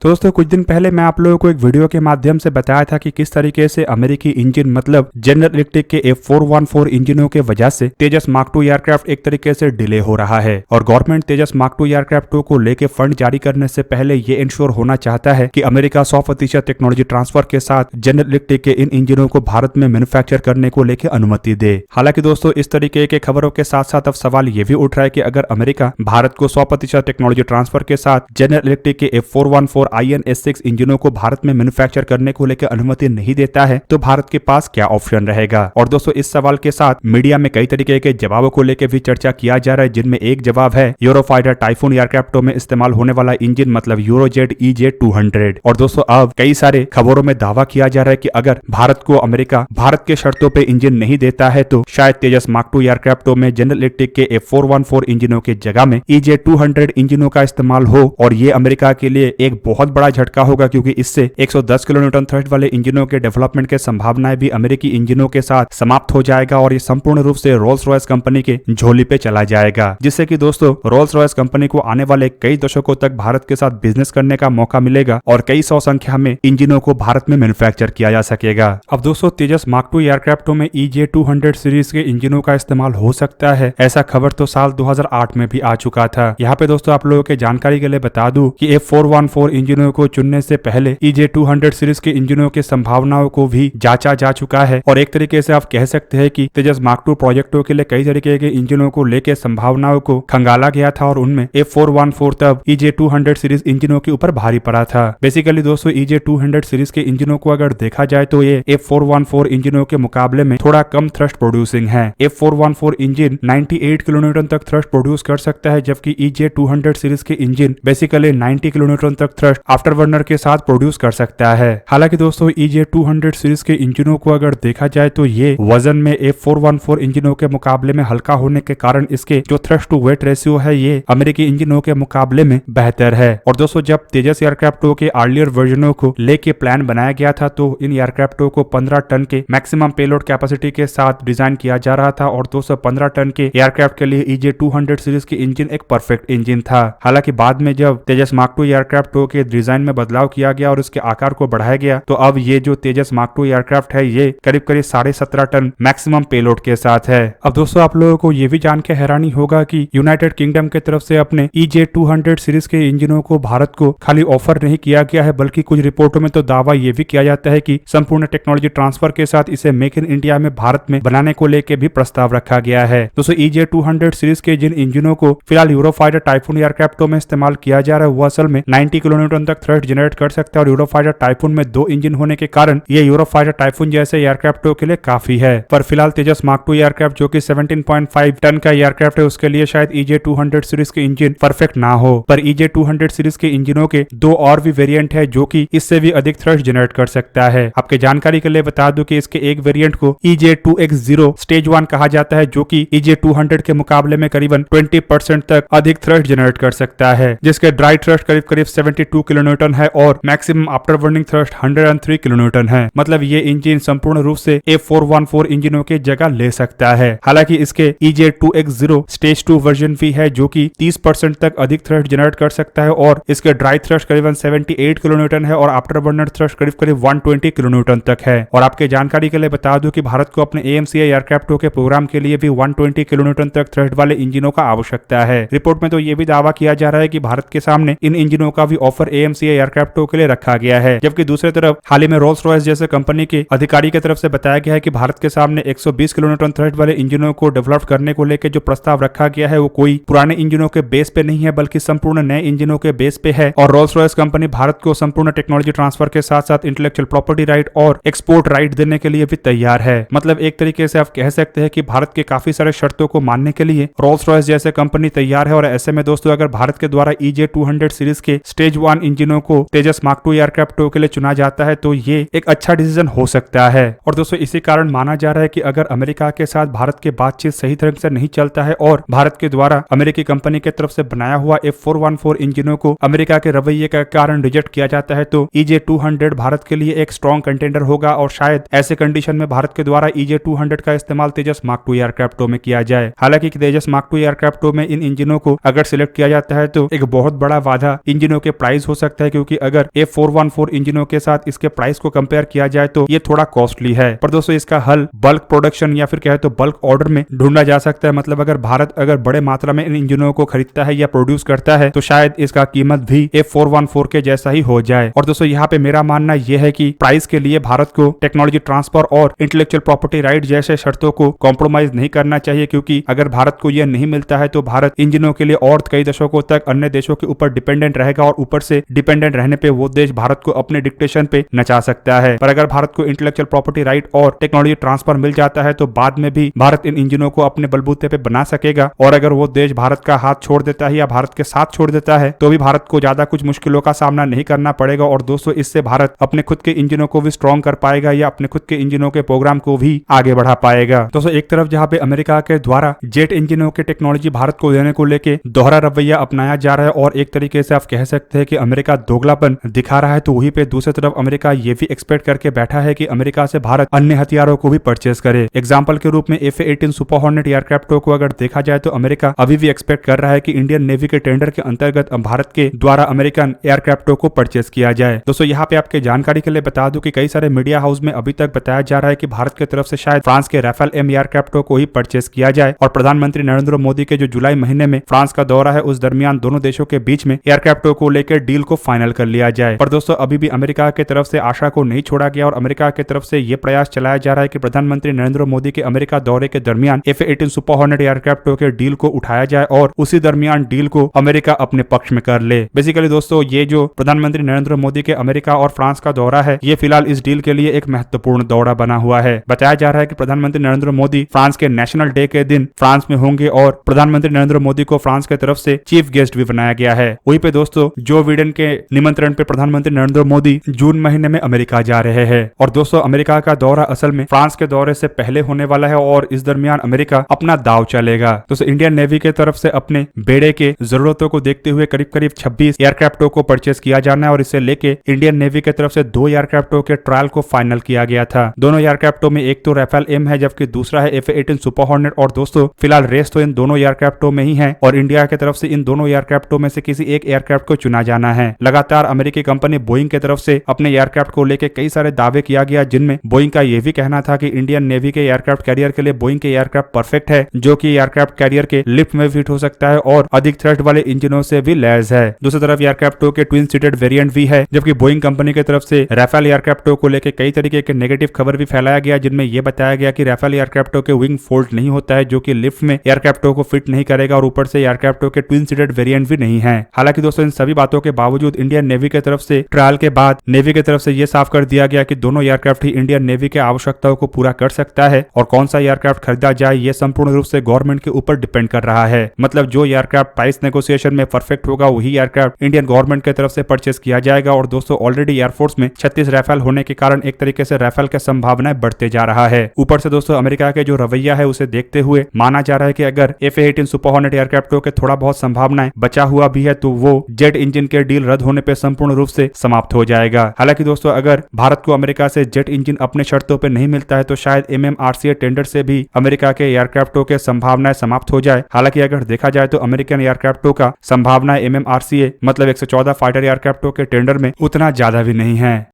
तो दोस्तों कुछ दिन पहले मैं आप लोगों को एक वीडियो के माध्यम से बताया था कि किस तरीके से अमेरिकी इंजन मतलब जनरल इलेक्ट्रिक के F414 इंजनों के वजह से तेजस मार्क 2 एयरक्राफ्ट एक तरीके से डिले हो रहा है और गवर्नमेंट तेजस मार्क 2 एयरक्राफ्ट को लेके फंड जारी करने से पहले ये इंश्योर होना चाहता है कि अमेरिका 100% टेक्नोलॉजी ट्रांसफर के साथ जनरल इलेक्ट्रिक के इन इंजनों को भारत में मैन्युफैक्चर करने को लेकर अनुमति दे। हालांकि दोस्तों इस तरीके के खबरों के साथ साथ अब सवाल ये भी उठ रहा है कि अगर अमेरिका भारत को 100% टेक्नोलॉजी ट्रांसफर के साथ जनरल इलेक्ट्रिक के F414 INS6 इंजनों को भारत में मैन्युफैक्चर करने को लेकर अनुमति नहीं देता है तो भारत के पास क्या ऑप्शन रहेगा। और दोस्तों इस सवाल के साथ मीडिया में कई तरीके के जवाबों को लेकर भी चर्चा किया जा रहा है, जिनमें एक जवाब है यूरोफाइटर टाइफून एयरक्राफ्टों में इस्तेमाल होने वाला इंजन मतलब यूरोजेट EJ200। और दोस्तों अब कई सारे खबरों में दावा किया जा रहा है कि अगर भारत को अमेरिका भारत के शर्तों पे इंजन नहीं देता है तो शायद तेजस मार्क 2 एयरक्राफ्टों में जनरल इलेक्ट्रिक के F414 इंजनों के जगह में EJ200 इंजनों का इस्तेमाल हो और ये अमेरिका के लिए एक बहुत बड़ा झटका होगा, क्योंकि इससे 110 किलोन्यूटन थ्रस्ट वाले इंजनों के डेवलपमेंट के संभावनाएं भी अमेरिकी इंजनों के साथ समाप्त हो जाएगा और ये संपूर्ण रूप से रोल्स रॉयस कंपनी के झोली पे चला जाएगा, जिससे कि दोस्तों रोल्स रॉयस कंपनी को आने वाले कई दशकों तक भारत के साथ बिजनेस करने का मौका मिलेगा और कई सौ संख्या में इंजनों को भारत में मैन्युफैक्चर किया जा सकेगा। अब दोस्तों तेजस मार्क 2 एयरक्राफ्टों में EJ200 सीरीज के इंजनों का इस्तेमाल हो सकता है, ऐसा खबर तो साल 2008 में भी आ चुका था। यहाँ पे दोस्तों आप लोगों के जानकारी के लिए बता दूं कि F414 इंजनों को चुनने से पहले EJ200 सीरीज के इंजनों के संभावनाओं को भी जांचा जा चुका है और एक तरीके से आप कह सकते हैं कि तेजस मार्क 2 प्रोजेक्टों के लिए कई तरीके के इंजनों को लेकर संभावनाओं को खंगाला गया था और उनमें F414 तब EJ200 सीरीज इंजनों के ऊपर भारी पड़ा था। बेसिकली दोस्तों EJ200 सीरीज के इंजनों को अगर देखा जाए तो ये F414 इंजनों के मुकाबले में थोड़ा कम थ्रस्ट प्रोड्यूसिंग है। F414 इंजन 98 किलोन्यूटन तक थ्रस्ट प्रोड्यूस कर सकता है, जबकि EJ200 सीरीज के इंजन बेसिकली 90 किलोन्यूटन तक थ्रस्ट आफ्टर बर्नर के साथ प्रोड्यूस कर सकता है। हालांकि दोस्तों EJ200 सीरीज के इंजनों को अगर देखा जाए तो ये वजन में F414 इंजनों के मुकाबले में हल्का होने के कारण इसके जो थ्रस्ट टू वेट रेशियो है ये अमेरिकी इंजनों के मुकाबले में बेहतर है। और दोस्तों जब तेजस एयरक्राफ्टों के अर्लियर वर्जनों को लेके प्लान बनाया गया था तो इन एयरक्राफ्टों को 15 टन के मैक्सिमम पेलोड कैपेसिटी के साथ डिजाइन किया जा रहा था और 215 टन के एयरक्राफ्ट के लिए EJ200 सीरीज की इंजन एक परफेक्ट इंजन था। हालांकि बाद में जब तेजस मार्क 2 एयरक्राफ्टों के डिजाइन में बदलाव किया गया और उसके आकार को बढ़ाया गया तो अब ये जो तेजस मार्क 2 एयरक्राफ्ट है ये करीब 17.5 टन मैक्सिमम पेलोड के साथ है। अब दोस्तों आप लोगों को ये भी जान के हैरानी होगा कि यूनाइटेड किंगडम की तरफ से अपने EJ200 सीरीज के इंजनों को भारत को खाली ऑफर नहीं किया गया है, बल्कि कुछ रिपोर्टों में तो दावा ये भी किया जाता है कि संपूर्ण टेक्नोलॉजी ट्रांसफर के साथ इसे मेक इन इंडिया में भारत में बनाने को लेकर भी प्रस्ताव रखा गया है। दोस्तों EJ200 सीरीज के जिन इंजनों को फिलहाल यूरोफाइटर टाइफून एयरक्राफ्टों में इस्तेमाल किया जा रहा है वो असल में 90 किलोन्यूटन तक थ्रस्ट जनरेट कर सकता है और यूरोफाइटर टाइफून में 2 इंजन होने के कारण ये यूरोफाइटर टाइफून जैसे एयरक्राफ्टों के लिए काफी है। पर फिलहाल तेजस मार्क 2 एयरक्राफ्ट जो कि 17.5 टन का एयरक्राफ्ट है उसके लिए शायद EJ200 सीरीज के इंजन परफेक्ट ना हो, पर EJ200 सीरीज के इंजनों के 2 और भी वेरिएंट है जो कि इससे भी अधिक थ्रस्ट जनरेट कर सकता है। आपके जानकारी के लिए बता दूं कि इसके एक वेरिएंट को EJ2X0 स्टेज 1 कहा जाता है, जो कि EJ200 के मुकाबले में करीबन 20% तक अधिक थ्रस्ट जनरेट कर सकता है, जिसके ड्राई थ्रस्ट करीब 72 किलोन्यूटन है और maximum after burning thrust 103 kilonewton है। मतलब ये इंजन संपूर्ण रूप से F414 इंजनों की जगह ले सकता है। हालांकि इसके EJ2X0 स्टेज 2 वर्जन भी है जो कि 30% तक अधिक थ्रस्ट जनरेट कर सकता है और इसके ड्राई थ्रस्ट करीबन 78 किलोन्यूटन है और आफ्टर बर्नर थ्रस्ट करीब 120 किलोन्यूटन तक है। और आपके जानकारी के लिए बता दूं कि भारत को अपने AMCA एयरक्राफ्टों के प्रोग्राम के लिए भी 120 किलोन्यूटन तक थ्रस्ट वाले इंजनों का आवश्यकता है। रिपोर्ट में तो ये भी दावा किया जा रहा है कि भारत के सामने इन इंजनों का भी ऑफर AMCA एयरक्राफ्टों के लिए रखा गया है, जबकि दूसरी तरफ हाल ही में रोल्स रॉयस जैसे कंपनी के अधिकारी की तरफ से बताया गया है कि भारत के सामने 120 किलोन्यूटन थ्रस्ट वाले इंजनों को डेवलप करने को लेकर जो प्रस्ताव रखा गया है वो कोई पुराने इंजनों के बेस पे नहीं है बल्कि संपूर्ण नए इंजनों के बेस पे है। और रोल्स रॉयस कंपनी भारत को संपूर्ण टेक्नोलॉजी ट्रांसफर के साथ साथ इंटेलेक्चुअल प्रॉपर्टी राइट और एक्सपोर्ट राइट देने के लिए भी तैयार है। मतलब एक तरीके से आप कह सकते हैं कि भारत के काफी सारे शर्तों को मानने के लिए रोल्स रॉयस जैसे कंपनी तैयार है। और ऐसे में दोस्तों अगर भारत के द्वारा EJ200 सीरीज के स्टेज 1 इंजनों को तेजस मार्क 2 एयरक्राफ्टों के लिए चुना जाता है तो ये एक अच्छा डिसीजन हो सकता है। और दोस्तों इसी कारण माना जा रहा है कि अगर अमेरिका के साथ भारत के बातचीत सही तरह से नहीं चलता है और भारत के द्वारा अमेरिकी कंपनी की तरफ से बनाया हुआ F414 इंजनों को अमेरिका के रवैये के कारण रिजेक्ट किया जाता है तो EJ200 भारत के लिए एक स्ट्रॉन्ग कंटेंडर होगा और शायद ऐसे कंडीशन में भारत के द्वारा EJ200 का इस्तेमाल तेजस मार्क 2 एयरक्राफ्टों में किया जाए। हालांकि तेजस मार्क 2 एयरक्राफ्टों में इन इंजनों को अगर सिलेक्ट किया जाता है तो एक बहुत बड़ा वादा इंजनों के प्राइस हो हो सकता है, क्योंकि अगर F414 इंजनों के साथ इसके प्राइस को कंपेयर किया जाए तो ये थोड़ा कॉस्टली है। पर दोस्तों इसका हल बल्क प्रोडक्शन या फिर कहे तो बल्क ऑर्डर में ढूंढा जा सकता है। मतलब अगर भारत अगर बड़े मात्रा में इन इंजनों को खरीदता है या प्रोड्यूस करता है तो शायद इसका कीमत भी F414 के जैसा ही हो जाए। और दोस्तों यहाँ पे मेरा मानना यह है कि प्राइस के लिए भारत को टेक्नोलॉजी ट्रांसफर और इंटेलेक्चुअल प्रॉपर्टी राइट जैसे शर्तों को कॉम्प्रोमाइज नहीं करना चाहिए, क्योंकि अगर भारत को यह नहीं मिलता है तो भारत इंजनों के लिए और कई दशकों तक अन्य देशों के ऊपर डिपेंडेंट रहेगा, और ऊपर से डिपेंडेंट रहने पे वो देश भारत को अपने डिक्टेशन पे नचा सकता है। पर अगर भारत को इंटेलेक्चुअल प्रॉपर्टी राइट और टेक्नोलॉजी ट्रांसफर मिल जाता है तो बाद में भी भारत इन इंजनों को अपने बलबूते पे बना सकेगा। और अगर वो देश भारत का हाथ छोड़ देता है या भारत के साथ छोड़ देता है तो भी भारत को ज्यादा कुछ मुश्किलों का सामना नहीं करना पड़ेगा। और दोस्तों इससे भारत अपने खुद के इंजनों को भी स्ट्रॉन्ग कर पाएगा या अपने खुद के इंजनों के प्रोग्राम को भी आगे बढ़ा पाएगा। दोस्तों एक तरफ जहां पे अमेरिका के द्वारा जेट इंजनों की टेक्नोलॉजी भारत को देने को लेके दोहरा रवैया अपनाया जा रहा है, और एक तरीके से आप कह सकते हैं कि अमेरिका दोगलापन दिखा रहा है, तो वहीं पे दूसरी तरफ अमेरिका ये भी एक्सपेक्ट करके बैठा है कि अमेरिका से भारत अन्य हथियारों को भी परचेज करे। एग्जाम्पल के रूप में F-18 सुपर हॉर्नेट एयरक्राफ्टों को अगर देखा जाए तो अमेरिका अभी भी एक्सपेक्ट कर रहा है कि इंडियन नेवी के टेंडर के अंतर्गत भारत के द्वारा अमेरिकन एयरक्राफ्टों को परचेज किया जाए। दोस्तों यहाँ पे आपके जानकारी के लिए बता दूं कि कई सारे मीडिया हाउस में अभी तक बताया जा रहा है कि भारत की तरफ से शायद फ्रांस के राफेल M एयरक्राफ्टों को ही परचेज किया जाए। और प्रधानमंत्री नरेंद्र मोदी के जो जुलाई महीने में फ्रांस का दौरा है उस दरमियान दोनों देशों के बीच में एयरक्राफ्टों को लेकर डील को फाइनल कर लिया जाए। पर दोस्तों अभी भी अमेरिका की तरफ से आशा को नहीं छोड़ा गया, और अमेरिका की तरफ से यह प्रयास चलाया जा रहा है कि प्रधानमंत्री नरेंद्र मोदी के अमेरिका दौरे के दरमियान F-18 सुपर हॉर्नेट एयरक्राफ्टों के डील को उठाया जाए और उसी दरमियान डील को अमेरिका अपने पक्ष में कर ले। बेसिकली दोस्तों ये जो प्रधानमंत्री नरेंद्र मोदी के अमेरिका और फ्रांस का दौरा है ये फिलहाल इस डील के लिए एक महत्वपूर्ण दौरा बना हुआ है। बताया जा रहा है कि प्रधानमंत्री नरेंद्र मोदी फ्रांस के नेशनल डे के दिन फ्रांस में होंगे और प्रधानमंत्री नरेंद्र मोदी को फ्रांस की तरफ से चीफ गेस्ट भी बनाया गया है। वहीं पे दोस्तों जो बिडेन के निमंत्रण पे प्रधानमंत्री नरेंद्र मोदी जून महीने में अमेरिका जा रहे हैं। और दोस्तों अमेरिका का दौरा असल में फ्रांस के दौरे से पहले होने वाला है, और इस दरमियान अमेरिका अपना दाव चलेगा। दोस्तों इंडियन नेवी की तरफ से अपने बेड़े के जरूरतों को देखते हुए करीब करीब 26 एयरक्राफ्टों को परचेज किया जाना है, और इसे लेके इंडियन नेवी की तरफ से 2 एयरक्राफ्टों के ट्रायल को फाइनल किया गया था। दोनों एयरक्राफ्टों में एक तो राफेल M है जबकि दूसरा है F-18 सुपर हॉर्नेट। और दोस्तों फिलहाल रेस तो इन दोनों एयरक्राफ्टों में ही है, और इंडिया की तरफ से इन दोनों एयरक्राफ्टों में से किसी एक एयरक्राफ्ट को चुना जाना है। लगातार अमेरिकी कंपनी बोइंग की तरफ से अपने एयरक्राफ्ट को लेकर कई सारे दावे किया गया, जिनमें बोइंग का यह भी कहना था कि इंडियन नेवी के एयरक्राफ्ट कैरियर के लिए बोइंग के एयरक्राफ्ट परफेक्ट है, जो कि एयरक्राफ्ट कैरियर के लिफ्ट में फिट हो सकता है और अधिक थ्रस्ट वाले इंजनों से भी लैस है। दूसरी तरफ एयरक्राफ्टों के ट्विन सीटेड वेरिएंट भी है, जबकि बोइंग कंपनी की तरफ से राफेल एयरक्राफ्टों को लेकर कई तरीके के नेगेटिव खबर भी फैलाया गया, जिनमें यह बताया गया कि राफेल एयरक्राफ्टों के विंग फोल्ड नहीं होता है, जो कि लिफ्ट में एयरक्राफ्टों को फिट नहीं करेगा, और ऊपर से एयरक्राफ्टों के ट्विन सीटेड वेरिएंट भी नहीं है। हालांकि दोस्तों इन सभी बातों के बावजूद इंडियन नेवी की तरफ से ट्रायल के बाद नेवी की तरफ से यह साफ कर दिया गया कि दोनों एयरक्राफ्ट ही इंडियन नेवी के आवश्यकताओं को पूरा कर सकता है, और कौन सा एयरक्राफ्ट खरीदा जाए यह संपूर्ण रूप से गवर्नमेंट के ऊपर डिपेंड कर रहा है। मतलब जो एयरक्राफ्ट प्राइस नेगोशिएशन में परफेक्ट होगा वही एयरक्राफ्ट इंडियन गवर्नमेंट की तरफ से परचेस किया जाएगा। और दोस्तों ऑलरेडी एयरफोर्स में 36 राफेल होने के कारण एक तरीके से राफेल की संभावनाएं बढ़ते जा रहा है। ऊपर से दोस्तों अमेरिका के जो रवैया है उसे देखते हुए माना जा रहा है कि अगर F-18 सुपर हॉर्नेट एयरक्राफ्टों के थोड़ा बहुत संभावनाएं बचा हुआ भी है तो वो जेट इंजन के डील रद्द होने पे संपूर्ण रूप से समाप्त हो जाएगा। हालांकि दोस्तों अगर भारत को अमेरिका से जेट इंजन अपने शर्तों पे नहीं मिलता है तो शायद MMRCA टेंडर से भी अमेरिका के एयरक्राफ्टों के संभावनाएं समाप्त हो जाए। हालांकि अगर देखा जाए तो अमेरिकन एयरक्राफ्टों का संभावना MMRCA मतलब 114 फाइटर एयरक्राफ्टों के टेंडर में उतना ज्यादा भी नहीं है।